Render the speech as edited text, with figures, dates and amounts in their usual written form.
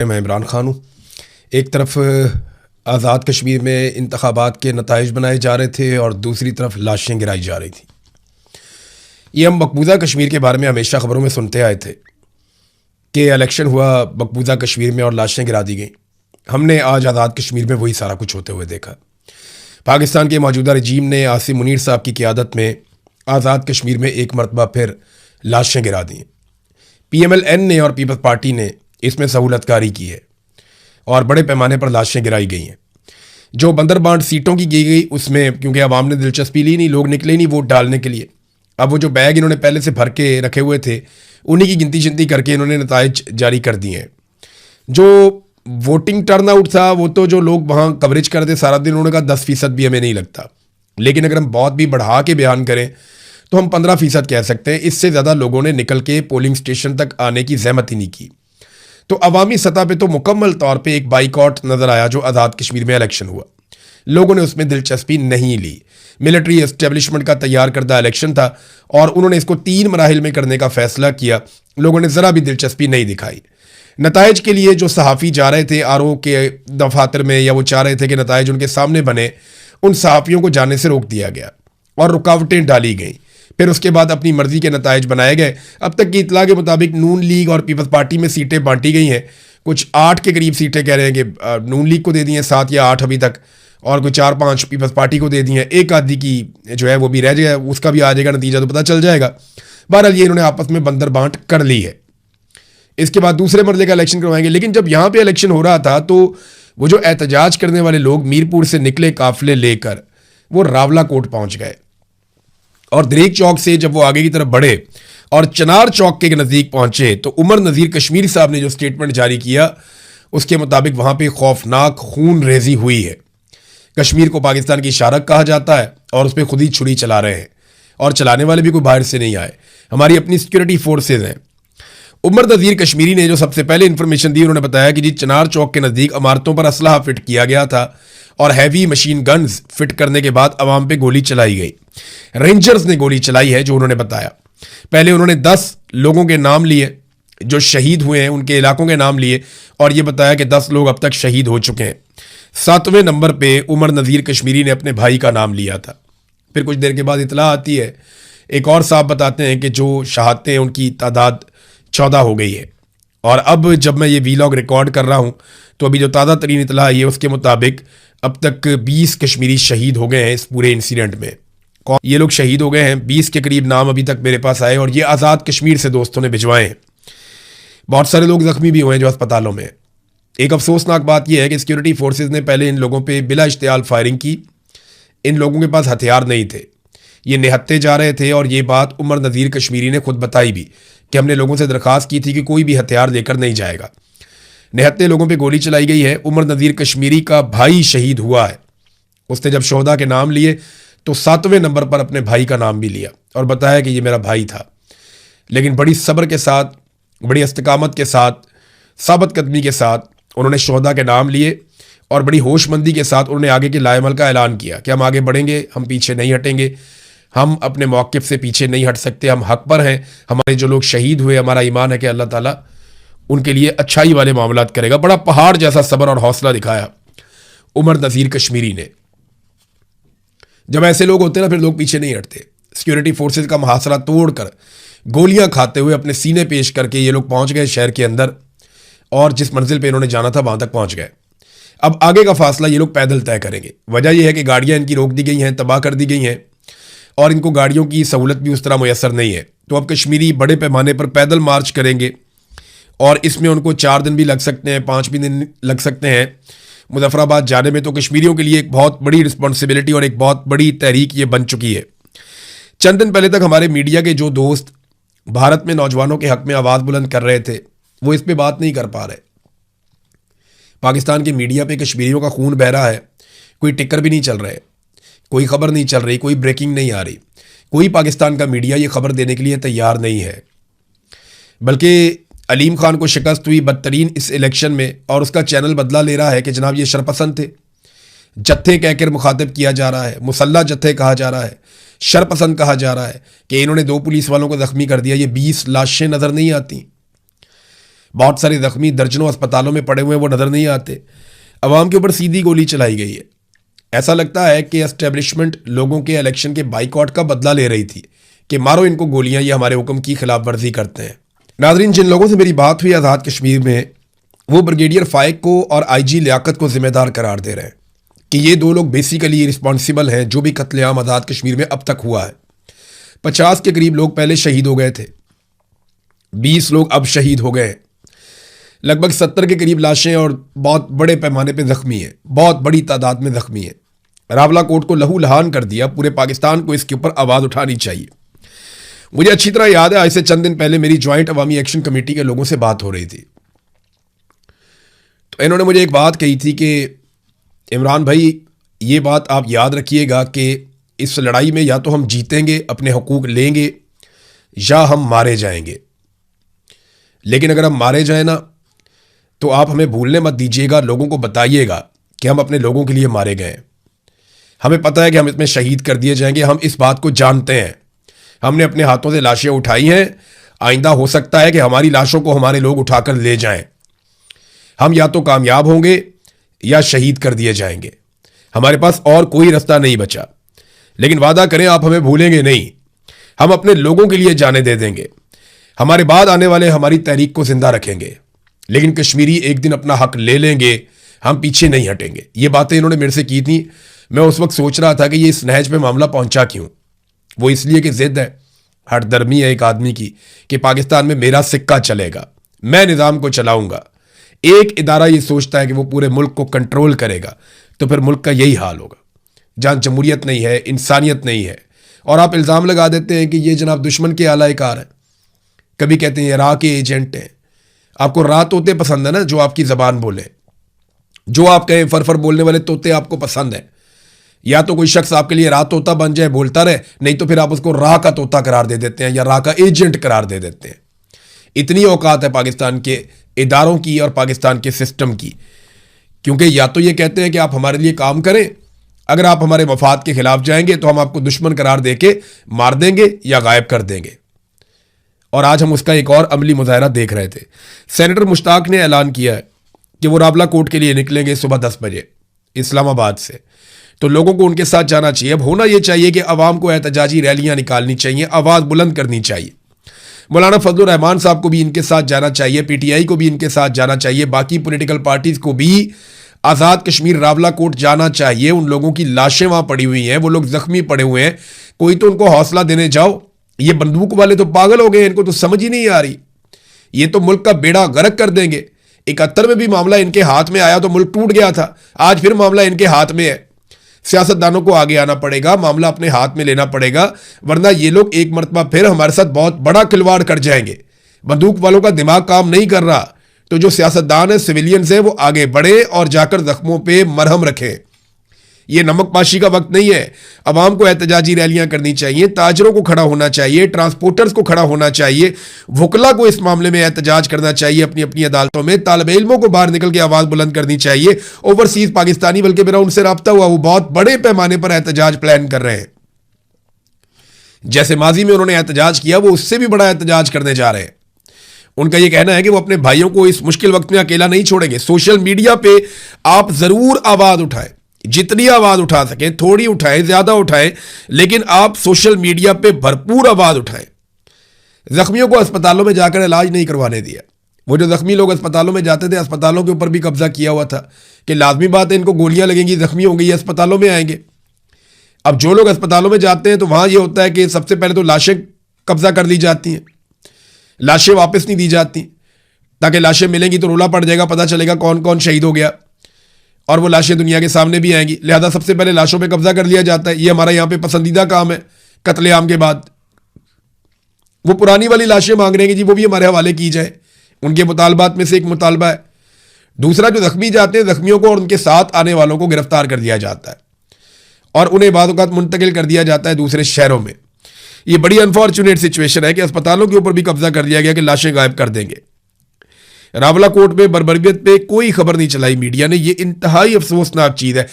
मैं इमरान खान हूँ। एक तरफ आज़ाद कश्मीर में इंतखाबात के नताइज बनाए जा रहे थे और दूसरी तरफ लाशें गिराई जा रही थी। ये हम मकबूजा कश्मीर के बारे में हमेशा ख़बरों में सुनते आए थे कि इलेक्शन हुआ मकबूजा कश्मीर में और लाशें गिरा दी गई। हमने आज आज़ाद कश्मीर में वही सारा कुछ होते हुए देखा। पाकिस्तान के मौजूदा रजीम ने आसिम मुनीर साहब की क़ियादत में आज़ाद कश्मीर में एक मरतबा फिर लाशें गिरा दी। PMLN ने और पीपल्स पार्टी ने इसमें सहूलतकारी की है और बड़े पैमाने पर लाशें गिराई गई हैं। जो बंदरबांट सीटों की की गई उसमें क्योंकि आवाम ने दिलचस्पी ली नहीं, लोग निकले नहीं वोट डालने के लिए। अब वो जो बैग इन्होंने पहले से भर के रखे हुए थे उन्हीं की गिनती शिनती करके इन्होंने नताइज जारी कर दिए हैं। जो वोटिंग टर्नआउट था वो तो जो लोग वहाँ कवरेज करते सारा दिन, उन्होंने कहा 10% भी हमें नहीं लगता। लेकिन अगर हम बहुत भी बढ़ा के बयान करें तो हम 15% कह सकते हैं। इससे ज़्यादा लोगों ने निकल के पोलिंग स्टेशन तक आने की जहमत ही नहीं की। तो अवामी सतह पे तो मुकम्मल तौर पे एक बाइकआउट नज़र आया जो आज़ाद कश्मीर में इलेक्शन हुआ। लोगों ने उसमें दिलचस्पी नहीं ली। मिलिट्री एस्टेब्लिशमेंट का तैयार करदा इलेक्शन था और उन्होंने इसको 3 मराहिल में करने का फैसला किया। लोगों ने ज़रा भी दिलचस्पी नहीं दिखाई। नताइज के लिए जो सहाफ़ी जा रहे थे RO के दफातर में, या वो चाह रहे थे कि नताइज उनके सामने बने, उन सहाफ़ियों को जाने से रोक दिया गया और रुकावटें डाली गई। फिर उसके बाद अपनी मर्जी के नताइज बनाए गए। अब तक की इतला के मुताबिक नून लीग और पीपल्स पार्टी में सीटें बांटी गई हैं। कुछ 8 के करीब सीटें कह रहे हैं कि नून लीग को दे दी हैं, 7 या 8 अभी तक, और कुछ 4-5 पीपल्स पार्टी को दे दी हैं। एक आधी की जो है वो भी रह जाएगा, उसका भी आ जाएगा नतीजा तो पता चल जाएगा। बहरहाल ये इन्होंने आपस में बंदर बांट कर ली है। इसके बाद दूसरे मरले का इलेक्शन करवाएंगे। लेकिन जब यहाँ पे इलेक्शन हो रहा था तो वो जो एहतजाज करने वाले लोग मीरपुर से निकले काफिले लेकर, वो रावला कोट पहुंच गए और दरेक चौक से जब वो आगे की तरफ बढ़े और चनार चौक के नज़दीक पहुंचे तो उमर नज़ीर कश्मीरी साहब ने जो स्टेटमेंट जारी किया उसके मुताबिक वहां पे खौफनाक खून रेजी हुई है। कश्मीर को पाकिस्तान की शारक कहा जाता है और उस पर खुद ही छुरी चला रहे हैं और चलाने वाले भी कोई बाहर से नहीं आए, हमारी अपनी सिक्योरिटी फोर्सेज हैं। उमर नज़ीर कश्मीरी ने जो सबसे पहले इंफॉर्मेशन दी, उन्होंने बताया कि जी चनार चौक के नज़दीक इमारतों पर असलहा फिट किया गया था और हैवी मशीन गन्स फिट करने के बाद अवाम पे गोली चलाई गई। रेंजर्स ने गोली चलाई है जो उन्होंने बताया। पहले उन्होंने 10 लोगों के नाम लिए जो शहीद हुए हैं, उनके इलाकों के नाम लिए और ये बताया कि 10 लोग अब तक शहीद हो चुके हैं। 7वें नंबर पे उमर नज़ीर कश्मीरी ने अपने भाई का नाम लिया था। फिर कुछ देर के बाद इतला आती है, एक और साहब बताते हैं कि जो शहादतें उनकी तादाद 14 हो गई है। और अब जब मैं ये वीलॉग रिकॉर्ड कर रहा हूँ तो अभी जो ताज़ा तरीन इतला आई है उसके मुताबिक अब तक 20 कश्मीरी शहीद हो गए हैं इस पूरे इंसिडेंट में। ये लोग शहीद हो गए हैं, 20 के करीब नाम अभी तक मेरे पास आए और ये आज़ाद कश्मीर से दोस्तों ने भिजवाए हैं। बहुत सारे लोग जख्मी भी हुए हैं जो अस्पतालों में। एक अफसोसनाक बात यह है कि सिक्योरिटी फोर्सेज ने पहले इन लोगों पे बिला इश्तियाल फायरिंग की। इन लोगों के पास हथियार नहीं थे, ये निहत्ते जा रहे थे और ये बात उमर नज़ीर कश्मीरी ने खुद बताई भी कि हमने लोगों से दरख्वास्त की थी कि कोई भी हथियार लेकर नहीं जाएगा। निहत्ते लोगों पे गोली चलाई गई है। उमर नज़ीर कश्मीरी का भाई शहीद हुआ है। उसने जब शोहदा के नाम लिए तो 7वें नंबर पर अपने भाई का नाम भी लिया और बताया कि ये मेरा भाई था। लेकिन बड़ी सब्र के साथ, बड़ी इस्तिकामत के साथ, साबित कदमी के साथ उन्होंने शोहदा के नाम लिए और बड़ी होशमंदी के साथ उन्होंने आगे के लाएमल का ऐलान किया कि हम आगे बढ़ेंगे, हम पीछे नहीं हटेंगे, हम अपने मौक़िफ़ से पीछे नहीं हट सकते, हम हक पर हैं। हमारे जो लोग शहीद हुए, हमारा ईमान है कि अल्लाह ताला उनके लिए अच्छाई वाले मामलात करेगा। बड़ा पहाड़ जैसा सब्र और हौसला दिखाया उमर नज़ीर कश्मीरी ने। जब ऐसे लोग होते हैं ना फिर लोग पीछे नहीं हटते। सिक्योरिटी फोर्सेज का मुहासरा तोड़कर गोलियां खाते हुए अपने सीने पेश करके ये लोग पहुंच गए शहर के अंदर और जिस मंजिल पे इन्होंने जाना था वहां तक पहुंच गए। अब आगे का फासला ये लोग पैदल तय करेंगे। वजह यह है कि गाड़ियां इनकी रोक दी गई हैं, तबाह कर दी गई हैं और इनको गाड़ियों की सहूलत भी उस तरह मुयसर नहीं है। तो अब कश्मीरी बड़े पैमाने पर पैदल मार्च करेंगे और इसमें उनको 4 दिन भी लग सकते हैं, 5 भी दिन लग सकते हैं मुजफ्फराबाद जाने में। तो कश्मीरियों के लिए एक बहुत बड़ी रिस्पॉन्सिबिलिटी और एक बहुत बड़ी तहरीक ये बन चुकी है। चंद दिन पहले तक हमारे मीडिया के जो दोस्त भारत में नौजवानों के हक में आवाज़ बुलंद कर रहे थे वो इस पे बात नहीं कर पा रहे। पाकिस्तान के मीडिया पे कश्मीरियों का खून बह रहा है, कोई टिकर भी नहीं चल रहे, कोई खबर नहीं चल रही, कोई ब्रेकिंग नहीं आ रही। कोई पाकिस्तान का मीडिया ये खबर देने के लिए तैयार नहीं है। बल्कि अलीम खान को शिकस्त हुई बदतरीन इस इलेक्शन में और उसका चैनल बदला ले रहा है कि जनाब ये शरपसंद थे। जत्थे कहकर मुखातिब किया जा रहा है, मुसल्ला जत्थे कहा जा रहा है, शरपसंद कहा जा रहा है कि इन्होंने 2 पुलिस वालों को जख्मी कर दिया। ये 20 लाशें नज़र नहीं आती। बहुत सारे जख्मी दर्जनों अस्पतालों में पड़े हुए हैं, वो नजर नहीं आते। अवाम के ऊपर सीधी गोली चलाई गई है। ऐसा लगता है कि एस्टेब्लिशमेंट लोगों के इलेक्शन के बाइकआउट का बदला ले रही थी कि मारो इनको गोलियां, ये हमारे हुक्म की खिलाफ वर्जी करते हैं। नाजरीन, जिन लोगों से मेरी बात हुई आज़ाद कश्मीर में, वो ब्रिगेडियर फाइक को और आईजी लियाकत को जिम्मेदार करार दे रहे हैं कि ये दो लोग बेसिकली रिस्पॉन्सिबल हैं जो भी कत्लेआम आज़ाद कश्मीर में अब तक हुआ है। 50 के करीब लोग पहले शहीद हो गए थे, 20 लोग अब शहीद हो गए, लगभग 70 के करीब लाशें और बहुत बड़े पैमाने पे जख्मी हैं, बहुत बड़ी तादाद में जख्मी हैं। रावलाकोट को लहू लहान कर दिया। पूरे पाकिस्तान को इसके ऊपर आवाज़ उठानी चाहिए। मुझे अच्छी तरह याद है, आज से चंद दिन पहले मेरी ज्वाइंट अवामी एक्शन कमेटी के लोगों से बात हो रही थी, तो इन्होंने मुझे एक बात कही थी कि इमरान भाई, ये बात आप याद रखिएगा कि इस लड़ाई में या तो हम जीतेंगे, अपने हकूक लेंगे, या हम मारे जाएंगे। लेकिन अगर हम मारे जाए ना, तो आप हमें भूलने मत दीजिएगा, लोगों को बताइएगा कि हम अपने लोगों के लिए मारे गए। हमें पता है कि हम इसमें शहीद कर दिए जाएंगे, हम इस बात को जानते हैं। हमने अपने हाथों से लाशें उठाई हैं, आइंदा हो सकता है कि हमारी लाशों को हमारे लोग उठाकर ले जाएं। हम या तो कामयाब होंगे या शहीद कर दिए जाएंगे, हमारे पास और कोई रास्ता नहीं बचा। लेकिन वादा करें, आप हमें भूलेंगे नहीं, हम अपने लोगों के लिए जाने दे देंगे, हमारे बाद आने वाले हमारी तहरीक को जिंदा रखेंगे, लेकिन कश्मीरी एक दिन अपना हक ले लेंगे, हम पीछे नहीं हटेंगे। ये बातें इन्होंने मेरे से की थी। मैं उस वक्त सोच रहा था कि ये इस नहज पे मामला पहुंचा क्यों। वो इसलिए कि जिद है, हठधर्मी है एक आदमी की कि पाकिस्तान में मेरा सिक्का चलेगा, मैं निज़ाम को चलाऊंगा। एक इदारा ये सोचता है कि वो पूरे मुल्क को कंट्रोल करेगा, तो फिर मुल्क का यही हाल होगा, जहाँ जमहूरियत नहीं है, इंसानियत नहीं है। और आप इल्ज़ाम लगा देते हैं कि ये जनाब दुश्मन के आलाकार हैं। कभी कहते हैं राह के एजेंट हैं। आपको राह तोते पसंद है ना, जो आपकी ज़बान बोले, जो आप कहें फर बोलने वाले तोते आपको पसंद है। या तो कोई शख्स आपके लिए राह तोता बन जाए, बोलता रहे, नहीं तो फिर आप उसको राह का तोता करार दे देते हैं या राह का एजेंट करार दे देते हैं। इतनी औकात है पाकिस्तान के इदारों की और पाकिस्तान के सिस्टम की, क्योंकि या तो ये कहते हैं कि आप हमारे लिए काम करें, अगर आप हमारे मफाद के खिलाफ जाएंगे तो हम आपको दुश्मन करार देके मार देंगे या गायब कर देंगे। और आज हम उसका एक और अमली मुजाहरा देख रहे थे। सेनेटर मुश्ताक ने ऐलान किया है कि वो रावलाकोट के लिए निकलेंगे सुबह 10 बजे इस्लामाबाद से। तो लोगों को उनके साथ जाना चाहिए। अब होना यह चाहिए कि अवाम को एहतजाजी रैलियां निकालनी चाहिए, आवाज़ बुलंद करनी चाहिए। मौलाना फजलुर रहमान साहब को भी इनके साथ जाना चाहिए, पीटीआई को भी इनके साथ जाना चाहिए, बाकी पॉलिटिकल पार्टीज को भी आज़ाद कश्मीर रावलाकोट जाना चाहिए। उन लोगों की लाशें वहां पड़ी हुई हैं, वो लोग जख्मी पड़े हुए हैं, कोई तो उनको हौसला देने जाओ। ये बंदूक वाले तो पागल हो गए, इनको तो समझ ही नहीं आ रही, ये तो मुल्क का बेड़ा गर्क कर देंगे। 71 में भी मामला इनके हाथ में आया तो मुल्क टूट गया था, आज फिर मामला इनके हाथ में है। सियासतदानों को आगे आना पड़ेगा, मामला अपने हाथ में लेना पड़ेगा, वरना ये लोग एक मरतबा फिर हमारे साथ बहुत बड़ा खिलवाड़ कर जाएंगे। बंदूक वालों का दिमाग काम नहीं कर रहा, तो जो सियासतदान है, सिविलियंस हैं, वो आगे बढ़े और जाकर जख्मों पे मरहम रखें। ये नमक पाशी का वक्त नहीं है। अवाम को एहतजाजी रैलियां करनी चाहिए, ताजरों को खड़ा होना चाहिए, ट्रांसपोर्टर्स को खड़ा होना चाहिए, वकला को इस मामले में एहतजाज करना चाहिए अपनी अपनी अदालतों में, तालिब इल्मों को बाहर निकल के आवाज़ बुलंद करनी चाहिए। ओवरसीज पाकिस्तानी, बल्कि मेरा उनसे रब्ता हुआ, वो बहुत बड़े पैमाने पर एहतजाज प्लान कर रहे हैं। जैसे माजी में उन्होंने एहतजाज किया, वो उससे भी बड़ा एहतजाज करने जा रहे हैं। उनका यह कहना है कि वो अपने भाइयों को इस मुश्किल वक्त में अकेला नहीं छोड़ेंगे। सोशल मीडिया पे आप जरूर आवाज़ उठाएं, जितनी आवाज़ उठा सकें, थोड़ी उठाएं, ज़्यादा उठाएं, लेकिन आप सोशल मीडिया पे भरपूर आवाज़ उठाएं। जख्मियों को अस्पतालों में जाकर इलाज नहीं करवाने दिया। वो जो जख्मी लोग अस्पतालों में जाते थे, अस्पतालों के ऊपर भी कब्जा किया हुआ था कि लाजमी बात है इनको गोलियां लगेंगी, जख्मी होंगे, ये अस्पतालों में आएंगे। अब जो लोग अस्पतालों में जाते हैं तो वहाँ ये होता है कि सबसे पहले तो लाशें कब्जा कर ली जाती हैं, लाशें वापस नहीं दी जाती, ताकि लाशें मिलेंगी तो रोला पड़ जाएगा, पता चलेगा कौन कौन शहीद हो गया और वो लाशें दुनिया के सामने भी आएंगी। लिहाजा सबसे पहले लाशों पे कब्जा कर लिया जाता है। ये हमारा यहाँ पे पसंदीदा काम है। कत्लेआम के बाद वो पुरानी वाली लाशें मांग रहे हैं कि जी वो भी हमारे हवाले की जाए, उनके मुतालबात में से एक मुतालबा है। दूसरा, जो जख्मी जाते हैं, जख्मियों को और उनके साथ आने वालों को गिरफ्तार कर लिया जाता है और उन्हें बाद औक़ात मुंतकिल कर दिया जाता है दूसरे शहरों में। ये बड़ी अनफॉर्चुनेट सिचुएशन है कि अस्पतालों के ऊपर भी कब्जा कर लिया गया कि लाशें गायब कर देंगे। रावलाकोट में बर्बरियत पे कोई खबर नहीं चलाई मीडिया ने। ये इंतहाई अफसोसनाक चीज़ है।